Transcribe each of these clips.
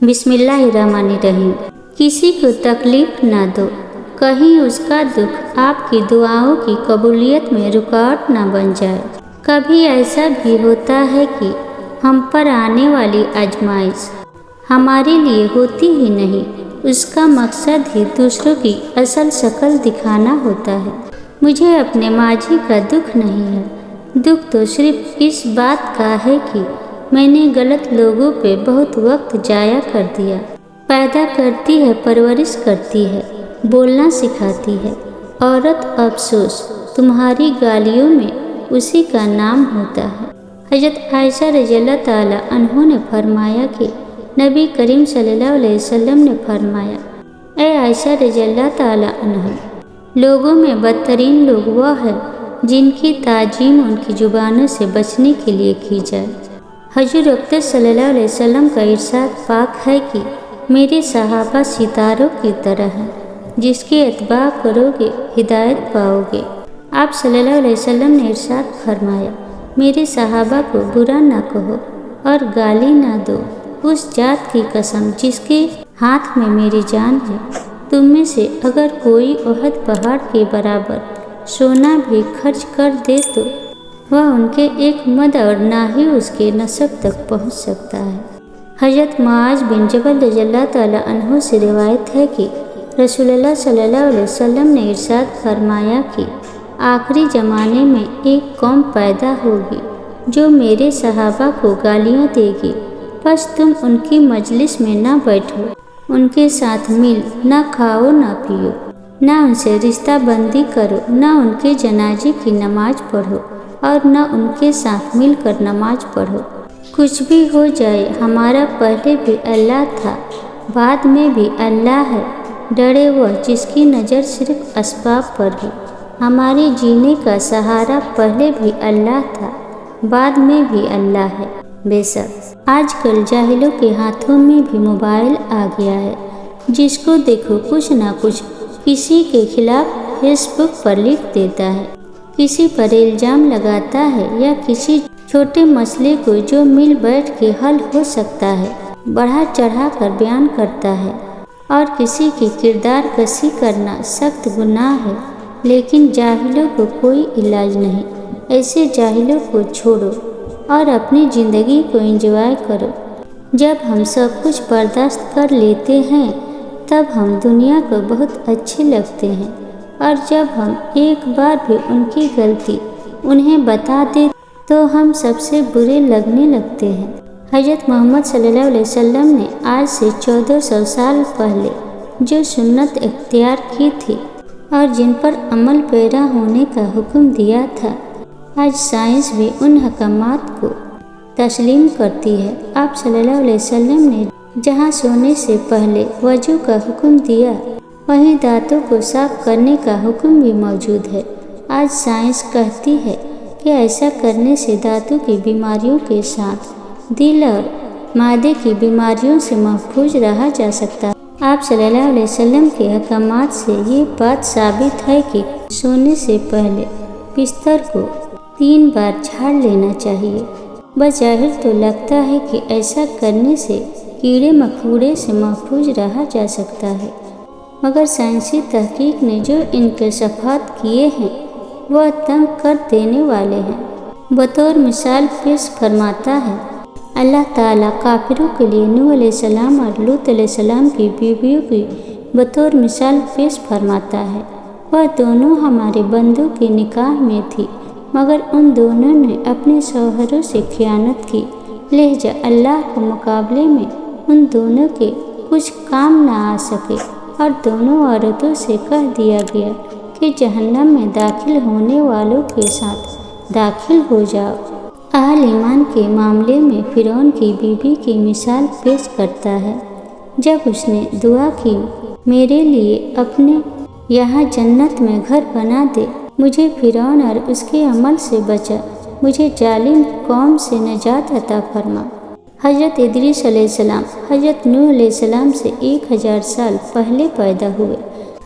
बिस्मिल्लाहिर्रहमानिर्रहीम। किसी को तकलीफ ना दो, कहीं उसका दुख आपकी दुआओं की कबूलियत में रुकावट ना बन जाए। कभी ऐसा भी होता है कि हम पर आने वाली आजमाइश हमारे लिए होती ही नहीं, उसका मकसद ही दूसरों की असल शक्ल दिखाना होता है। मुझे अपने माजी का दुख नहीं है, दुख तो सिर्फ इस बात का है कि मैंने गलत लोगों पे बहुत वक्त जाया कर दिया। पैदा करती है, परवरिश करती है, बोलना सिखाती है औरत, अफसोस तुम्हारी गालियों में उसी का नाम होता है। हज़रत आयशा रज़ियल्लाहु ताला अन्हा ने फरमाया कि नबी करीम सल्लल्लाहु अलैहि वसल्लम ने फरमाया, ए आयशा रज़ियल्लाहु ताला अन्हा, लोगों में बदतरीन लोग वह है जिनकी ताजीम उनकी जुबानों से बचने के लिए की जाए। हजूर अक़दस सल्लल्लाहु अलैहि वसल्लम का इरशाद पाक है कि मेरे सहाबा सितारों की तरह हैं, जिसके इत्बा करोगे हिदायत पाओगे। आप सल्लल्लाहु अलैहि वसल्लम ने इरशाद फरमाया, मेरे सहाबा को बुरा ना कहो और गाली ना दो। उस जात की कसम जिसके हाथ में मेरी जान है, तुम में से अगर कोई उहद पहाड़ के बराबर सोना भी खर्च कर दे तो वह उनके एक मद और ना ही उसके नसब तक पहुँच सकता है। हज़रत मुआज़ बिन जबल रज़ियल्लाहु ताला अन्हु से रिवायत है कि रसूलुल्लाह सल्लल्लाहु अलैहि वसल्लम ने इरशाद फरमाया कि आखिरी ज़माने में एक कौम पैदा होगी जो मेरे सहाबा को गालियाँ देगी, बस तुम उनकी मजलिस में ना बैठो, उनके साथ मिल ना खाओ ना पियो, ना उनसे रिश्ता बंदी करो, ना उनके जनाजे की नमाज पढ़ो और न उनके साथ मिलकर नमाज पढ़ो। कुछ भी हो जाए, हमारा पहले भी अल्लाह था, बाद में भी अल्लाह है। डरे वह जिसकी नज़र सिर्फ असबाब पर है। हमारे जीने का सहारा पहले भी अल्लाह था, बाद में भी अल्लाह है। बेशक आजकल जाहिलों के हाथों में भी मोबाइल आ गया है, जिसको देखो कुछ ना कुछ किसी के खिलाफ फेसबुक पर लिख देता है, किसी पर इल्ज़ाम लगाता है या किसी छोटे मसले को जो मिल बैठ के हल हो सकता है बढ़ा चढ़ा कर बयान करता है। और किसी की किरदार कशी करना सख्त गुनाह है, लेकिन जाहिलों को कोई इलाज नहीं। ऐसे जाहिलों को छोड़ो और अपनी ज़िंदगी को एंजॉय करो। जब हम सब कुछ बर्दाश्त कर लेते हैं तब हम दुनिया को बहुत अच्छे लगते हैं, और जब हम एक बार भी उनकी गलती उन्हें बता दें तो हम सबसे बुरे लगने लगते हैं। हज़रत मोहम्मद सल्लल्लाहु अलैहि वसल्लम ने आज से 1400 साल पहले जो सुन्नत इख्तियार की थी और जिन पर अमल पैरा होने का हुक्म दिया था, आज साइंस भी उन हकामात को तस्लीम करती है। आप सल्लल्लाहु अलैहि वसल्लम ने जहाँ सोने से पहले वजू का हुक्म दिया, वहीं दांतों को साफ करने का हुक्म भी मौजूद है। आज साइंस कहती है कि ऐसा करने से दांतों की बीमारियों के साथ दिल और मादे की बीमारियों से महफूज रहा जा सकता है। आप सल्लल्लाहु अलैहि वसल्लम के अहकामात से ये बात साबित है कि सोने से पहले बिस्तर को 3 बार झाड़ लेना चाहिए। बज़ाहिर तो लगता है कि ऐसा करने से कीड़े मकोड़े से महफूज रहा जा सकता है, मगर साइंसी तहकीक ने जो इंकशाफात किए हैं वह तंग कर देने वाले हैं। बतौर मिसाल पेश फरमाता है, अल्लाह ताला काफिरों के लिए नूह अलैहिस्सलाम और लूत अलैहिस्सलाम की बीवियों की बतौर मिसाल पेश फरमाता है। वह दोनों हमारे बंदों के निकाह में थी, मगर उन दोनों ने अपने शौहरों से खियानत की, लिहाजा अल्लाह के मुकाबले में उन दोनों के कुछ काम ना आ सके और दोनों औरतों से कह दिया गया कि जहन्नम में दाखिल होने वालों के साथ दाखिल हो जाओ। अहल ईमान के मामले में फिरौन की बीबी की मिसाल पेश करता है, जब उसने दुआ की, मेरे लिए अपने यहाँ जन्नत में घर बना दे, मुझे फिरौन और उसके अमल से बचा, मुझे जालिम कौम से निजात अता फरमा। हज़रत इदरीस अलैहिस्सलाम हज़रत नूह अलैहिस्सलाम से 1000 साल पहले पैदा हुए।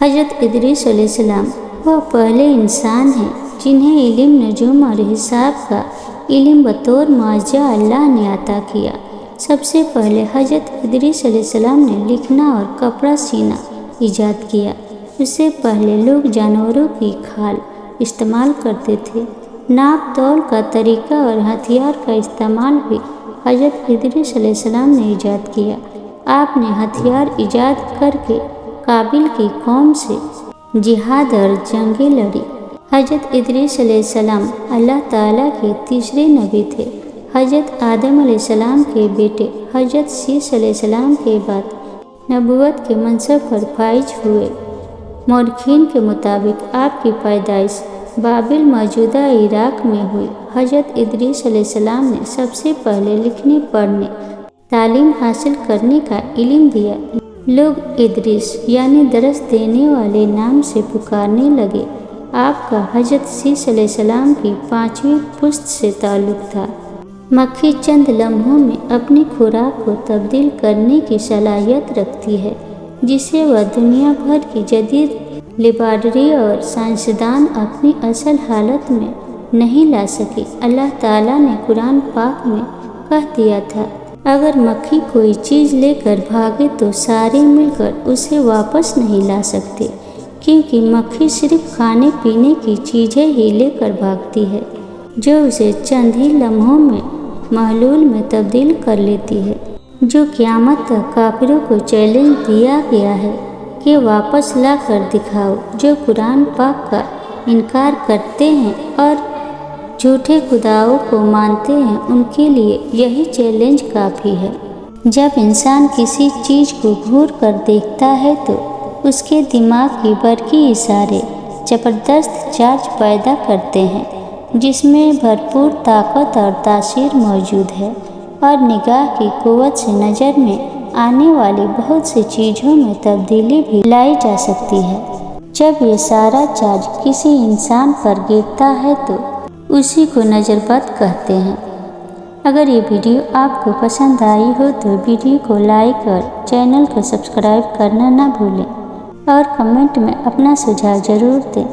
हज़रत इदरीस अलैहिस्सलाम वह पहले इंसान हैं जिन्हें इल्म नजूम और हिसाब का इल्म बतौर मुआज़ा अल्लाह ने अता किया। سب سے پہلے حضرت ادریس علیہ السلام نے لکھنا اور کپڑا سینا ایجاد کیا۔ اس سے پہلے لوگ جانوروں کی کھال استعمال کرتے تھے۔ ناپ تول کا طریقہ اور ہتھیار کا استعمال بھی حضرت ادریس علیہ السلام نے ایجاد کیا۔ آپ نے ہتھیار ایجاد کر کے قابل کی قوم سے جہاد اور جنگیں لڑی۔ حضرت ادریس علیہ السلام اللہ تعالیٰ کے تیسرے نبی تھے۔ حضرت آدم علیہ السلام کے بیٹے حضرت شیش علیہ السلام کے بعد نبوت کے منصب پر فائز ہوئے۔ مورخین کے مطابق آپ کی پیدائش بابل موجودہ عراق میں ہوئی۔ حضرت ادریس علیہ السلام نے سب سے پہلے لکھنے پڑھنے تعلیم حاصل کرنے کا علم دیا۔ لوگ ادریس یعنی درس دینے والے نام سے پکارنے لگے۔ آپ کا حضرت شیش علیہ السلام کی 5ویں پشت سے تعلق تھا۔ مکھی چند لمحوں میں اپنی خوراک کو تبدیل کرنے کی صلاحیت رکھتی ہے، جسے وہ دنیا بھر کی جدید لیبارٹری اور سائنسدان اپنی اصل حالت میں نہیں لا سکے۔ اللہ تعالیٰ نے قرآن پاک میں کہہ دیا تھا، اگر مکھی کوئی چیز لے کر بھاگے تو سارے مل کر اسے واپس نہیں لا سکتے، کیونکہ مکھی صرف کھانے پینے کی چیزیں ہی لے کر بھاگتی ہے، جو اسے چند ہی لمحوں میں محلول میں تبدیل کر لیتی ہے۔ جو قیامت تک کافروں کو چیلنج دیا گیا ہے کہ واپس لا کر دکھاؤ، جو قرآن پاک کا انکار کرتے ہیں اور جھوٹے خداؤں کو مانتے ہیں، ان کے لیے یہی چیلنج کافی ہے۔ جب انسان کسی چیز کو گھور کر دیکھتا ہے تو اس کے دماغ کی برقی اشارے زبردست چارج پیدا کرتے ہیں، جس میں بھرپور طاقت اور تاثیر موجود ہے، اور نگاہ کی قوت سے نظر میں آنے والی بہت سی چیزوں میں تبدیلی بھی لائی جا سکتی ہے۔ جب یہ سارا چارج کسی انسان پر گرتا ہے تو اسی کو نظر بد کہتے ہیں۔ اگر یہ ویڈیو آپ کو پسند آئی ہو تو ویڈیو کو لائک اور چینل کو سبسکرائب کرنا نہ بھولیں، اور کمنٹ میں اپنا سجھاؤ ضرور دیں۔